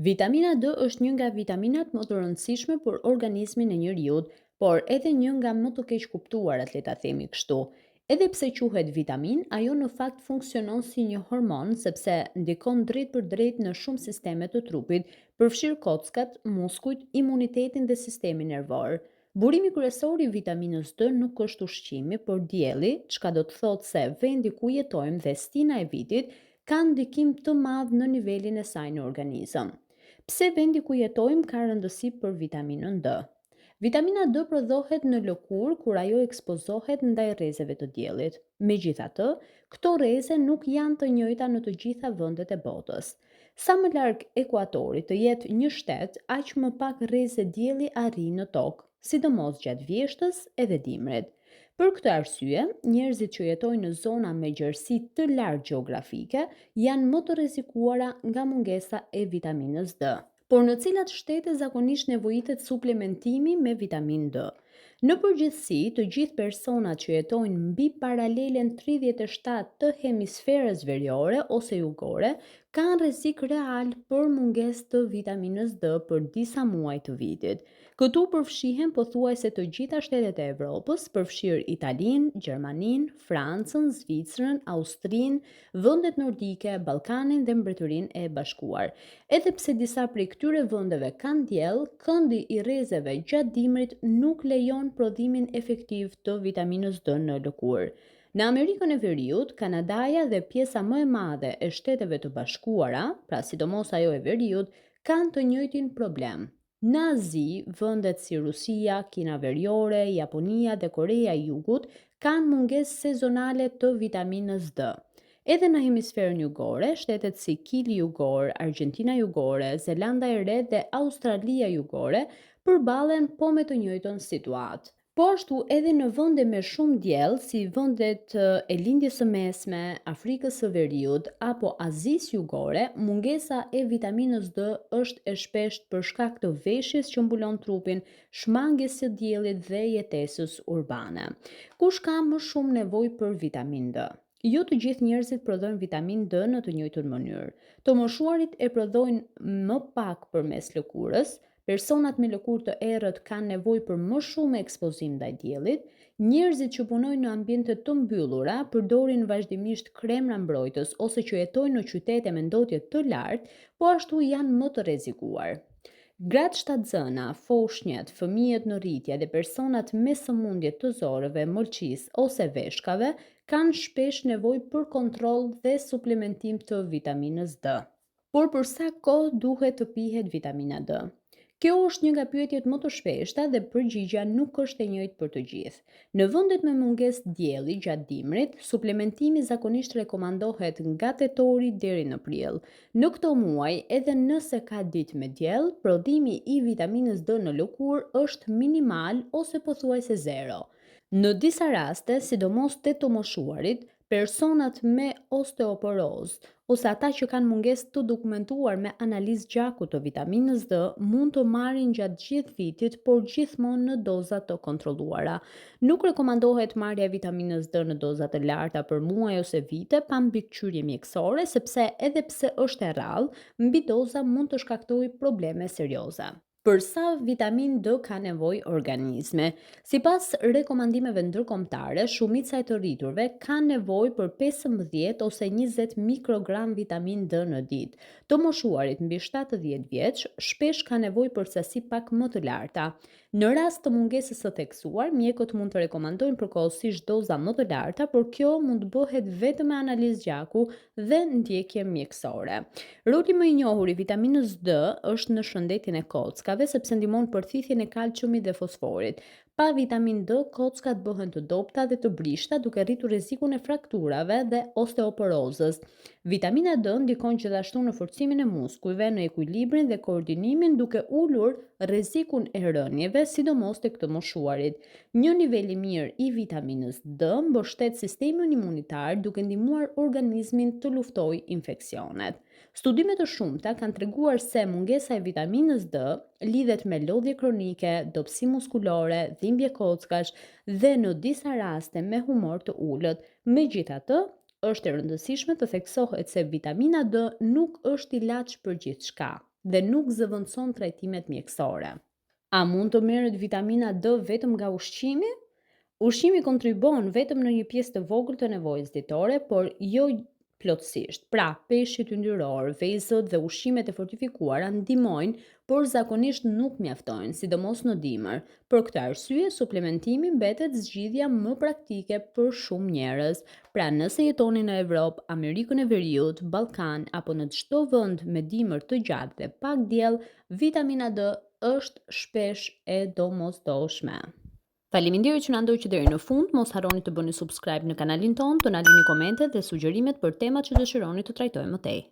Vitamina D është një nga vitaminat më të rëndësishme për organizmin e njeriut, por edhe një nga më të keq kuptuarat, le ta themi kështu. Edhe pse quhet vitamin, ajo në fakt funksionon si një hormon sepse ndikon drejt për drejt në shumë sisteme të trupit, përfshirë kockat, muskujt, imunitetin dhe sistemin nervor. Burimi kryesor i vitaminës D nuk është ushqimi, por dielli, çka do të thotë se vendi ku jetojmë dhe stina e vitit kanë ndikim të madh në nivelin e saj në organizëm. Pse vendi ku jetojmë ka rëndësi për vitaminën D? Vitamina D prodhohet në lëkurë kur ajo ekspozohet ndaj rrezeve të diellit. Megjithatë, këto rreze nuk janë të njëjta në të gjitha vendet e botës. Sa më larg ekuatorit të jetë një shtet, aq më pak rreze dielli arrin në tokë, sidomos gjatë vjeshtës edhe dimrit. Për këtë arsye, njerëzit që jetojnë në zona me gjerësi të lartë gjeografike janë më të rrezikuara nga mungesa e vitaminës D. Por në cilat shtete zakonisht nevojitet suplementimi me vitaminë D? Në përgjithësi, të gjithë personat që jetojnë mbi paralelen 37 të hemisferës veriore ose jugore kanë rrezik real për mungesë të vitaminës D për disa muaj të vitit. Këtu përfshihen pothuajse të gjitha shtetet e Evropës, përfshirë Italinë, Gjermaninë, Francën, Zvicrën, Austrinë, vendet nordike, Ballkanin dhe Mbretërinë e Bashkuar. Edhe pse disa prej këtyre vendeve kanë diell, këndi i rrezeve gjatë dimrit nuk lejon prodhimin efektiv të vitaminës D në lëkurë. Në Amerikën e Veriut, Kanadaja dhe pjesa më e madhe e Shteteve të Bashkuara, pra sidomos ajo e Veriut, kanë të njëjtin problem. Në Azi, vendet si Rusia, Kina Veriore, Japonia dhe Korea e Jugut kanë mungesë sezonale të vitaminës D. Edhe në hemisferën jugore, shtetet si Kili Jugor, Argentina Jugore, Zelanda e Re dhe Australia Jugore përballen po me të njëjtën situatë. Po ashtu edhe në vende me shumë diell, si vendet e lindjes së mesme, Afrikës së Veriut apo Azisë Jugore, mungesa e vitaminës D është e shpeshtë për shkak të veshjes që mbulon trupin, shmangjes së diellit dhe jetesës urbane. Kush ka më shumë nevojë për vitaminë D? Jo të gjithë njerëzit prodhojnë vitaminë D në të njëjtën mënyrë. Të moshuarit e prodhojnë më pak përmes lëkurës, personat me lëkurë të errët kanë nevojë për më shumë ekspozim ndaj diellit, njerëzit që punojnë në ambiente të mbyllura përdorin vazhdimisht kremra mbrojtës ose që jetojnë në qytete me ndotje të lartë, po ashtu janë më të rrezikuar. Gratë shtatzëna, foshnjët, fëmijët në rritje dhe personat me sëmundje të zorëve, molçisë ose veshkave kanë shpesh nevojë për kontroll dhe suplementim të vitaminës D. Por për sa kohë duhet të pihet vitamina D? Kjo është një nga pyetjet më të shpeshta dhe përgjigjja nuk është e njëjtë për të gjithë. Në vendet me mungesë dielli gjatë dimrit, suplementimi zakonisht rekomandohet nga tetori deri në prill. Në këto muaj, edhe nëse ka ditë me diell, prodhimi i vitaminës D në lëkurë është minimal ose pothuajse zero. Në disa raste, sidomos te të moshuarit, personat me osteoporozë ose ata që kanë mungesë të dokumentuar me analizë gjaku të vitaminës D mund të marrin gjatë gjithë vitit, por gjithmonë në doza të kontrolluara. Nuk rekomandohet marrja e vitaminës D në doza të larta për muaj ose vite pa mbikëqyrje mjekësore, sepse edhe pse është e rrallë, mbidoza mund të shkaktojë probleme serioze. Për sa vitaminë D ka nevojë organizmi? Sipas rekomandimeve ndërkombëtare, shumica e të rriturve kanë nevojë për 15 ose 20 mikrogram vitaminë D në ditë. Të moshuarit mbi 70 vjeç shpesh kanë nevojë për sasi pak më të larta. Në rast të mungesës së theksuar, mjekët mund të rekomandojnë përkohësisht doza më të larta, por kjo mund bëhet vetëm me analizë gjaku dhe ndjekje mjekësore. Roli më i njohur i vitaminës D është në shëndetin e kockave, sepse ndihmon përthithjen e kalciumit dhe fosforit. Pa vitaminë D, kockat bëhen të dobta dhe të brishta, duke rritur rrezikun e frakturave dhe osteoporozës. Vitamina D ndikon gjithashtu në forcimin e muskujve, në ekuilibrin dhe koordinimin, duke ulur rrezikun e rënjeve, sidomos tek të moshuarit. Një nivel i mirë i vitaminës D mbështet sistemin imunitar, duke ndihmuar organizmin të luftojë infeksionet. Studime të shumta kanë treguar se mungesa e vitaminës D lidhet me lodhje kronike, dobësi muskulore, dhimbje kockash dhe në disa raste me humor të ulët. Megjithatë, është e rëndësishme të theksohet se vitamina D nuk është ilaç për gjithçka. dhe nuk zëvendëson trajtimet mjekësore. A mund të merret vitamina D vetëm nga ushqimi? Ushqimi kontribon vetëm në një pjesë të vogël të nevojës ditore, por jo plotësisht. Pra, peshqit yndyror, vezët dhe ushqimet e fortifikuara ndihmojnë, por zakonisht nuk mjaftojnë, sidomos në dimër. Për këtë arsye, suplementimi mbetet zgjidhja më praktike për shumë njerëz. Pra, nëse jetoni në Evropë, Amerikën e Veriut, Ballkan apo në çdo vend me dimër të gjatë dhe pak diell, vitamina D është shpesh e domosdoshme. Faleminderit që na ndoqët deri në fund. Mos harroni të bëni subscribe në kanalin ton, të na lini komentet dhe sugjerimet për temat që dëshironi të trajtojmë më tej.